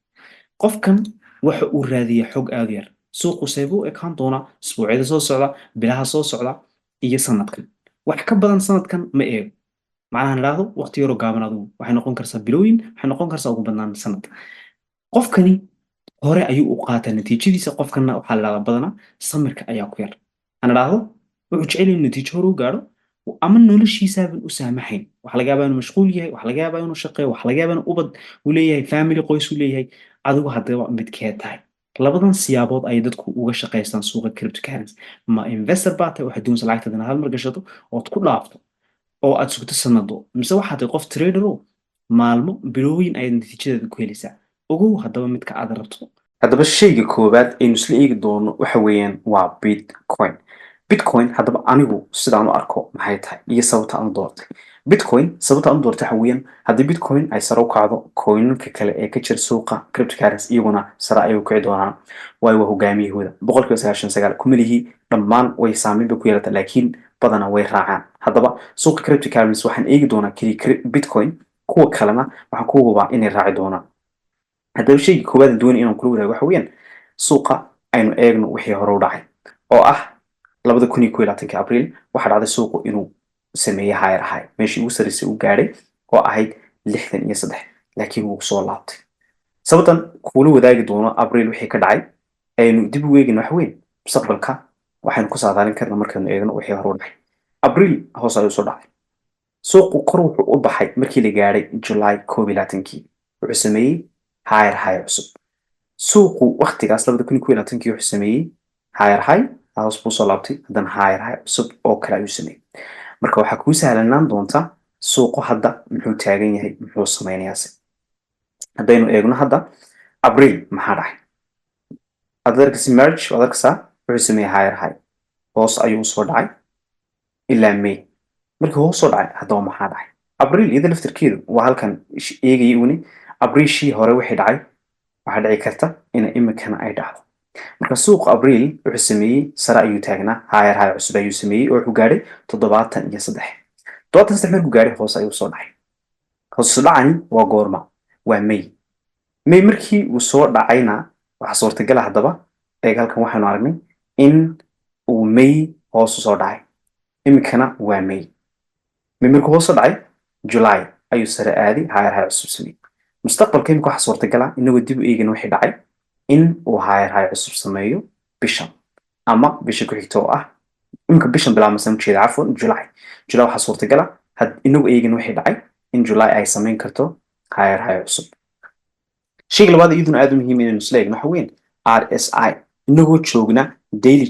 qofkan waxa uu raadiyaa xog aad u yar suuqu seebuu ekaan doonaa isbuucyada soo socda bilaha soo socda iyo sanadkan wax ka badan sanadkan ma eego macnaha nidhaahdo waqti yaro gaaban adigu waxay noqon kartaa bilooyin waxay noqon kartaa ugu badnaan sanad qofkani hore ayuu u qaataa natiijadiisa qofkanna waxaa la dhahdaa badanaa samirka ayaa ku yar aan idhaahdo wuxuu jecel inuu natiijo hore u gaadho ama noloshiisaaban u saamaxayn waxa laga yaabaa inuu mashquul yahay waxa laga yaabaa inuu shaqeeyo waxa laga yaabaa inuu ubad uu leeyahay family qoys uu leeyahay adigu haddaba midkee tahay labadan siyaabood ay dadku uga shaqaystaan suuqa cryptocurrency ma investor baa tahay waxaad doonaysaa lacagtaadana hal mar gashato ood ku dhaafto oo aad sugto sanado mise waxaad tahay qof trader oo maalmo bilooyin ayaad natiijadeeda ku helaysaa ogow haddaba midka aad rabto haddaba shayga koowaad aynu isla eegi doono waxa weeyaan waa bitcoin haddaba anigu sidaan u arko maxay tahay iyo sababta aan u doortay bitcoin sababta aan u doortay waxa weeyaan haddii bitcoin ay sare u kacdo coinanka kale ee ka jira suuqa cryptocurrency iyaguna sare ayay u kici doonaan waayo waa hogaamiyahooda 99% kuma lihi dhammaan way saameyn bay ku yeelata laakiin badanaa way raacaan haddaba suuqa cryptocurrency waxaan eegi doonaa keliya bitcoin kuwa kalena waxaan ku hubaa inay raaci doonaan haddaba shayga koowaad doonay inaan kula wadaago waxa weeyaan suuqa aynu eegno wixii hore u dhacay oo ah 2021 abriil waxaa dhacday suuqu inuu sameeyay higher high meeshii ugu sarreysay uu gaadhay oo ahayd 63 laakiin wuu soo laabtay sababtan kuula wadaagi doono abriil wixii ka dhacay aynu dib u eegin wax weyn mustaqbalka waxaynu ku saadaalin karnaa markaynu eegno wixii hore u dhacay. Abriil hoos ayuu soo dhacay. Suuqu kor wuxuu u baxay markii la gaadhay July 21 wuxuu sameeyey higher high cusub. Suuqu waqtigaas 2021 wuxuu sameeyey higher high hoos buu soo laabtay haddana higher high cusub oo kale ayuu sameeyey. Marka waxaa kuu sahlanaan doonta suuqu hadda muxuu taagan yahay muxuu sameynayaase. haddaynu eegno hadda Abriil maxaa dhacay. adarkas March adarkasa wuxuu sameeyey higher high hoos ayuu soo dhacay ilaa May. markii hoos soo dhacay haddaba maxaa dhacay. Abriil iyada laftirkeedu waa halkan eegayay uni Abriilshii hore wixii dhacay waxaa dhici karta in imikana ay dhacdo. marka suuqa Abriil wuxuu sameeyey sare ayuu taagnaa higher high cusub ayuu sameeyey oo wuxuu gaadhay 73. 73 markuu gaadhay hoos ayuu soo dhacay. hoos dhacani waa goorma waa May. May markii uu soo dhacayna waxa suurtagal ah haddaba eeg halkan waxaanu aragnay in uu May hoos soo dhacay. imikana waa May. May markuu hoos soo dhacay July ayuu sare aaday higher high cusub sameeyey. mustaqbalka imika waxa suurtagal ah inagoo dib u eegin wixii dhacay in uu higher high cusub sameeyo bishan ama bisha ku xigta oo ah imika bishan bilaabmaysa jeeda cafwan July. July waxa suurtagal ah inagoo eegin wixii dhacay in July ay sameyn karto higher high cusub. shayga labaad iyaduna aad u muhiim inaynu isla eegno waxa weyn RSI inagoo joogna daily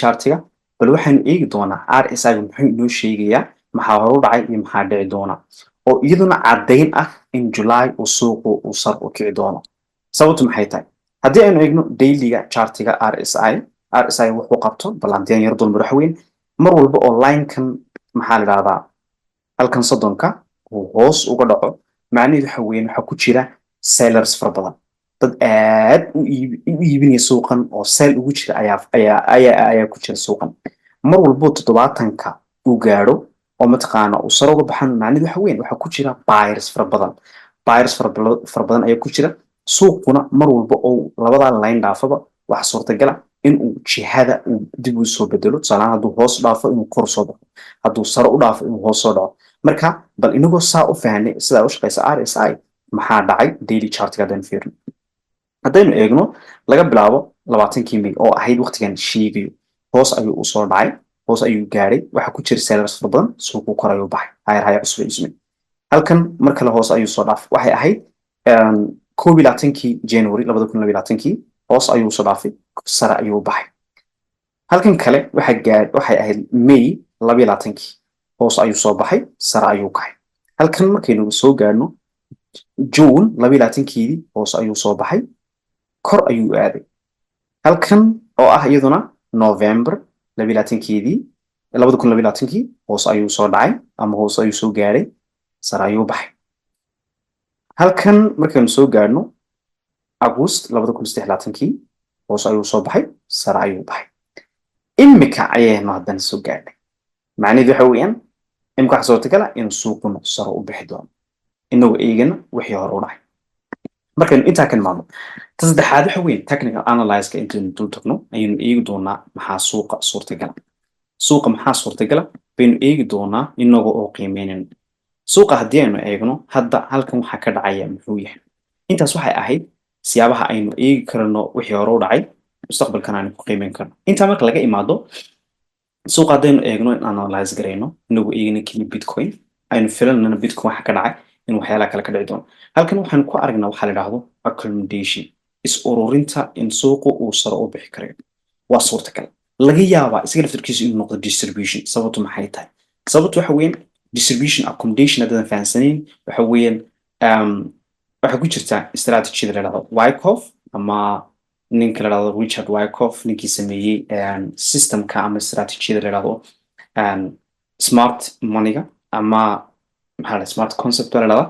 chartiga bal waxaanu eegi doonaa RSI muxuu inoo sheegayaa maxaa hore u dhacay iyo maxaa dhici doona oo iyaduna caddayn ah in July uu suuqu uu sar u kici doono. sababtu maxay tahay haddii aynu eegno dailyga chartiga RSI wuxuu qabto balantiyan yar dulmar waxa weyn mar walba oo line-kan maxaa la dhahdaa halkan soddonka uu hoos uga dhaco macnaheedu waxa weyn waxa ku jira sellers fara badan dad aad u iibinaya suuqan oo sell ugu jira ayaa ku jira suuqan. mar walba 70ka uu gaadho oo mataqaana uu sare uga baxan macnaheedu waxa weyn waxa ku jira buyers fara badan ayaa ku jira suuquna mar walba oo labada line dhaafaba waxa suurtagal ah in uu jihada uu dib u soo bedelo tusaale hadduu hoos dhaafo inuu kor soo baxo hadduu sare u dhaafo inuu hoos soo dhaco. marka bal inagoo saa u fahnay sida u shaqeysa RSI maxaa dhacay daily chartiga haddaynu fiirno. haddaynu eegno laga bilaabo 20kii May oo ahayd waqtigan sheegayo hoos ayuu u soo dhacay hoos ayuu gaadhay waxa ku jira sellers fara badan suuqu kor ayuu baxay higher high cusub ayuu sameeyey. halkan mar kale hoos ayuu soo dhaafay waxay ahayd 21kii January 2022 hoos ayuu soo dhaafay sare ayuu baxay. halkan kale waxay ahayd May 22kii hoos ayuu soo baxay sare ayuu kacay. halkan markaynu soo gaadhno June 22keedii hoos ayuu soo baxay kor ayuu aaday. halkan oo ah iyaduna November 22keedii 2022kii hoos ayuu soo dhacay ama hoos ayuu soo gaadhay sare ayuu baxay. halkan markaynu soo gaadhno August 2023kii hoos ayuu soo baxay sare ayuu baxay. imika ayaynu haddana soo gaadhay macnaheedu waxa weeyaan imika waxa suurtagal ah in suuquna sare u bixi doono inagoo eegana wixii hore u dhacay. markaynu intaa ka nimaadno ta saddexaad waxa weyn technical analyse-ka intaynu dul tagno ayaynu eegi doonaa maxaa suuqa suurtagala baynu eegi doonaa inagoo oo qiimeynayno suuqa haddii aynu eegno hadda halkan waxaa ka dhacaya muxuu yahay. intaas waxay ahayd siyaabaha aynu eegi karno wixii hore u dhacay mustaqbalkan aynu ku qiimeyn karno. intaa marka laga imaado suuqa haddaynu eegno in analyze garayno inagoo eegna keli bitcoin aynu filanana bitcoin waxa ka dhacay in waxyaalaha kale ka dhici doono. halkan waxaanu ku aragnaa waxaa la yidhaahdo accommodation is ururinta in suuqu uu sare u bixi karayo waa suurtagal laga yaabaa isaga laftarkiisu inuu noqdo distribution. sababtu maxay tahay sababtu waxa weyn distribution accommodation haddaan fahansanayn waxa weeyaan waxa ku jirta strategy la yidhaahdo Wyckoff ama ninka la yidhaahdo Richard Wyckoff ninkii sameeyey systemka ama strategy la yidhaahdo smart money-ga ama maxaa la smart concept la yidhaahdo.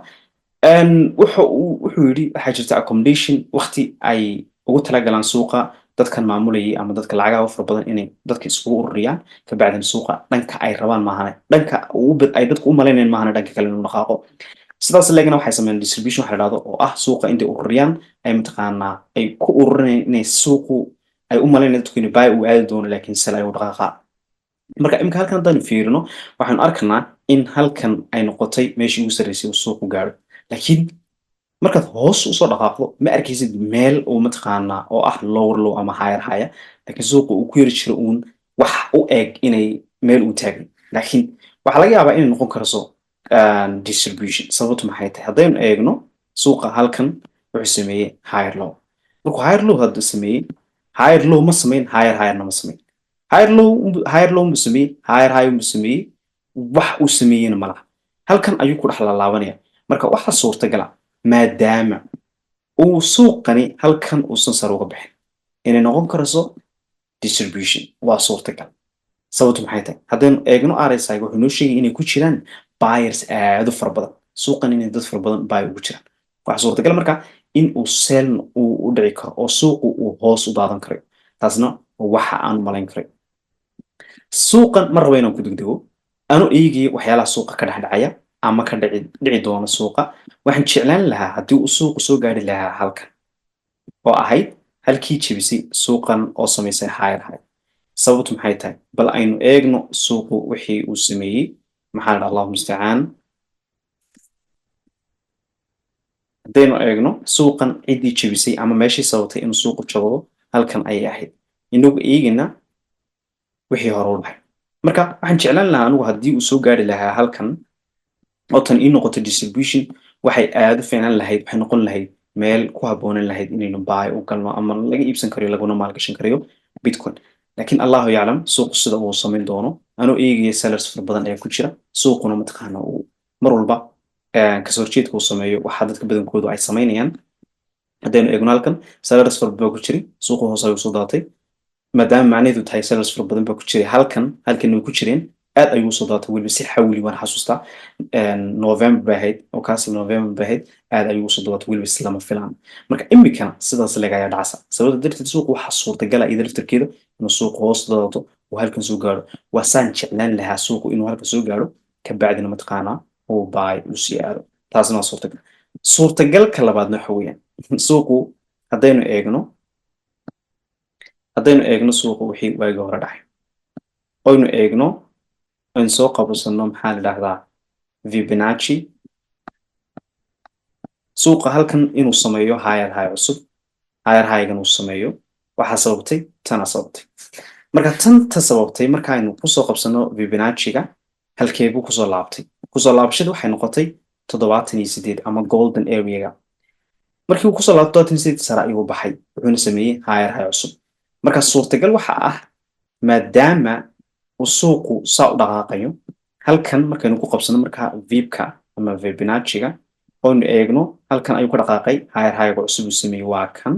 wuxuu yidhi waxaa jirta accommodation waqti ay ugu talagalaan suuqa dadkan maamulayay ama dadka lacagaha fara badan inay dadka isugu ururiyaan ka bacdan suuqa dhanka ay rabaan maahane dhanka ay dadku u malaynayaan maahane dhanka kale inuu dhaqaaqo. sidaas leegna waxay sameeyaan distribution waxa la yidhaahdo oo ah suuqa intay ururiyaan ay mataqaanaa ay ku ururinayaan inay suuqu ay u malaynayaan dadku inay buy u aadi doono laakiin sell ay u dhaqaaqaa. marka imika halkan haddaan fiirino waxaanu arkanaa in halkan ay noqotay meeshii ugu sarreysay uu suuqu gaadho laakiin markaad hoos usoo dhaqaaqdo ma arkaysid meel oo mataqaanaa oo ah lower low ama higher higher laakiin suuqa uu ku yari jiro uun wax u eg inay meel uu taagay laakiin waxaa laga yaabaa inay noqon karso distribution sababtu maxay tahay haddaynu eegno suuqa halkan wuxuu sameeyey higher low markuu higher low hadda sameeyey higher low ma samayn higher higherna ma samayn higher low mu sameeyey higher higher mu sameeyey wax uu sameeyeyna malaha halkan ayuu ku dhex laalaabanaya marka waxa suurtagala maadaama uu suuqani halkan uusan sare uga bixin inay noqon karayso distribution waa suurtagal sababtu maxay tahay haddaynu eegno RSI wuxuu noo sheegay inay ku jiraan buyers aad u fara badan suuqan inay dad fara badan buy ugu jiraan waxa suurtagal marka in uu sell uu u dhici karo oo suuqu uu hoos u daadan karo taasna waxa aan malayn karay suuqan mar raba inaan ku degdego anu eegay waxyaalaha suuqa ka dhex dhacaya ama ka dhici doona suuqa waxaan jeclaan lahaa haddii uu suuqu soo gaari lahaa halkan oo ahayd halkii jebisay suuqan oo samaysay higher high sababtu maxay tahay bal aynu eegno suuqu wixii uu sameeyey maxaa la allahu mustacaan haddaynu eegno suuqan ciddii jebisay ama meeshii sababtay inuu suuqu jabado halkan ayay ahayd inagu eegina wixii hore u dhahay marka waxaan jeclaan lahaa anigu haddii uu soo gaari lahaa halkan oo tan ii noqoto distribution waxay aad u fiicnaan lahayd waxay noqon lahayd meel ku habboonan lahayd inaynu buy u galno ama laga iibsan karayo laguna maalgashan karayo bitcoin laakiin allahu yaclam suuqu sida uu samayn doono anuu eegaya sellers fara badan ayaa ku jira suuquna mataqaana uu mar walba kasoo horjeedka uu sameeyo waxaa dadka badankoodu ay samaynayaan haddaynu eegno halkan sellers fara badan baa ku jiri suuqu hoos ayuu soo daatay maadaama macnaheedu tahay sellers fara badan baa ku jiray halkan way ku jireen aad ayuu soo daatay weliba si xawli waan xasuustaa November bay ahayd oo kaasi November bay ahayd aad ayuu soo daatay weliba si lama filaan marka imikana sidaas laga ayaa dhacsa sababta darteed suuqu waxa suurtagala iyada laftirkeeda inuu suuqu hoos daato oo halkan soo gaaro waa saan jeclaan lahaa suuqu inuu halkan soo gaaro ka bacdina mataqaanaa oo buy u sii aado taasna waa suurtagalka labaadna waxa weeyaan suuqu haddaynu eegno suuqu wixii waagi hore dhacay oynu eegno in soo qabsano maxaa la dhahdaa Fibonacci suuqa halkan inuu sameeyo higher high cusub higher high gan uu sameeyo waxa sababtay tana sababtay marka tanta sababtay marka aynu ku soo qabsano Fibonacci-ga halkeebu ku soo laabashadu waxay noqotay 78 ama golden area-ga markii uu ku soo laabto 78 sare ayuu baxay wuxuuna sameeyay higher high cusub marka suurtagal waxa ah maadaama suuqu saa u dhaqaaqayo halkan markaynu ku qabsano marka vibka ama Fibonacci-ga oynu eegno halkan ayuu ka dhaqaaqay higher high cusub uu sameeyay waa kan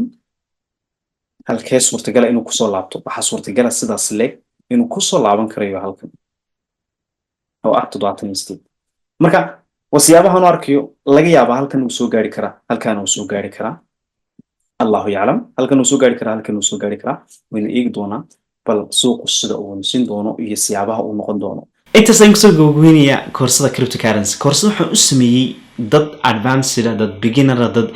halkee suurtagala inuu kusoo laabto waxaa suurtagala sidaas leeg inuu kusoo laaban karayo halkan oo ah 78 marka wasiyaabahan u arkayo laga yaabaa halkan uu soo gaari karaa halkan uu soo gaari karaa allahu yaclam halkan uu soo gaari karaa halkan uu soo gaari karaa waynu eegi doonaa bal suuqu sida uu sin doono iyo siyaabaha uu noqon doono intaas ayaan kusoo gabagabeynaya koorsada cryptocurrency koorsada waxaan u sameeyey dad advanced dad beginner dad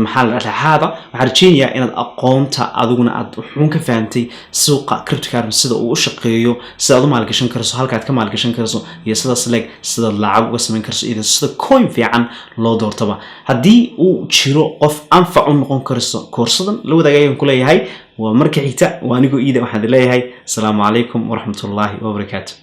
maxaa la dhaxaada waxaan rajeynayaa inaad aqoonta adiguna aad wuxuun ka fahantay suuqa cryptocurrency sida uu u shaqeeyo sida aad u maalgashan karayso halka aad ka maalgashan karayso iyo sidaas leeg sida lacag uga samayn karayso iyo sida coin fiican loo doortaba haddii uu jiro qof anfac u noqon karayso koorsadan la wadaagayaan ku leeyahay waa marka xigta waa anigoo iida waxaan leeyahay assalaamu calaykum waraxmatullaahi wabarakaatuh